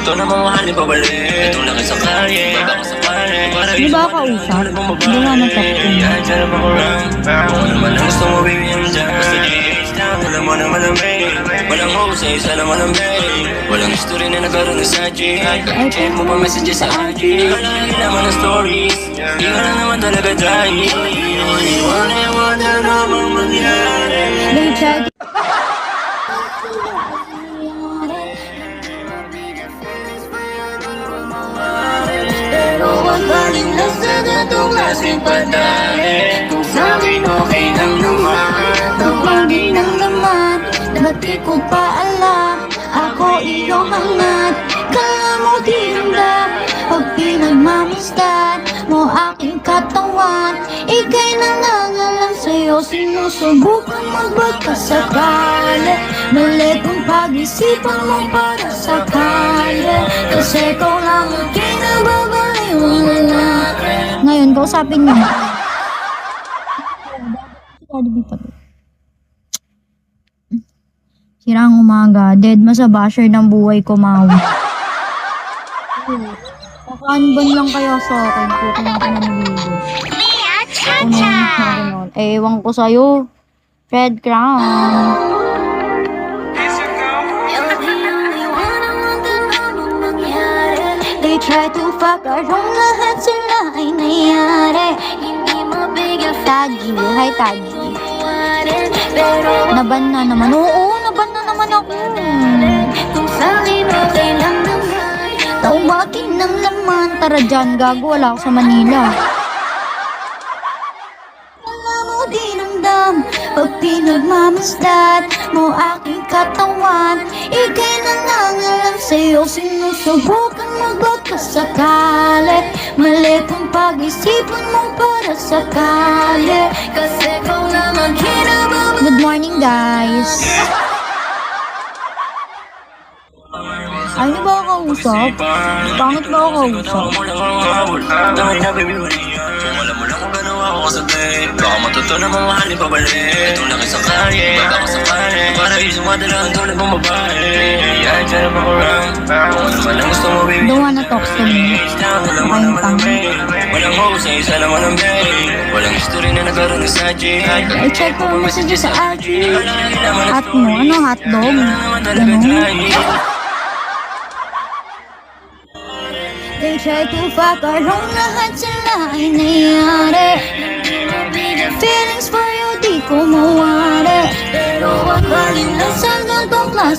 matuto na mamahalin pabalik. Itong laki sa kalye, baba ko sa pare. Di ba kausap? Gawa ng takto mo. Diyan pa ko lang. Kung ano man ang gusto mo, baby, I'm dyan. Basta di-age down, alam mo na malamig. Walang hose, isa lang malamig. Walang history na nagkaroon na sa G. Check mo pa messages sa IG. Di ka lang naman ng stories. Di ka lang naman talaga dahil. Wala namang mangyari. They try to... Pero wag galing na sa ganitong klaseng pagdali. Kung sa'kin okay lang naman. Tawagin ng laman, ba't di ko pa alam? Ako iyong hangat, kaya mo dinamdam. Pag pinagmamasdan mo aking katawan, ika'y nangangalang sa'yo. Sinusubukan magbagkasakali. Mali kung pag-isipan mo para sakali. Kasi ikaw lang ang kinababaliwala. Ngayon, kausapin niyo. Sirang umaga, dead ma sa basher ng buhay ko, mau. Nakaanban lang kaya sa akin, kung ako naniligo. Ewan ko sa'yo, Fred Crown. They try to fuck around, lahat sila ay nangyari. Hindi mabigyan Taji, hi Taji. Naban na naman, oo, naban na naman ako. Kung sa'kin okay lang naman, tawagin ng laman. Tara dyan, gago, wala ako sa Manila. Wala mo dinamdam, pag pinagmamasdan mo aking katawan, ika'y nangangalang sa'yo. Sinusubukan magbagkasakali. Mali kung pag-isipan mo para sakali. Kasi ikaw naman kinababaliwala. Good morning, guys. Ay, hindi ba ako kausap? Pangit ba ako kausap? Baka matuto na mamahalin pabalik. Itong laki sa kalye, baba ko sa pare. Para isang madalang tulad mong babae. Diyan pa ko lang. Kung ano man ang gusto mo, baby, Don't wanna talk to me. Makayong pangit. walang hose, isa lang malamig. Walang history na nagkaroon na sa G. I-check ko ang messages sa IG. Hot mo? Ano hotdog? Ganun? They try to fuck around, lahat sila ay nangyari. Feelings for you, di ko mawari. Pero wag galing na sa gantong klase.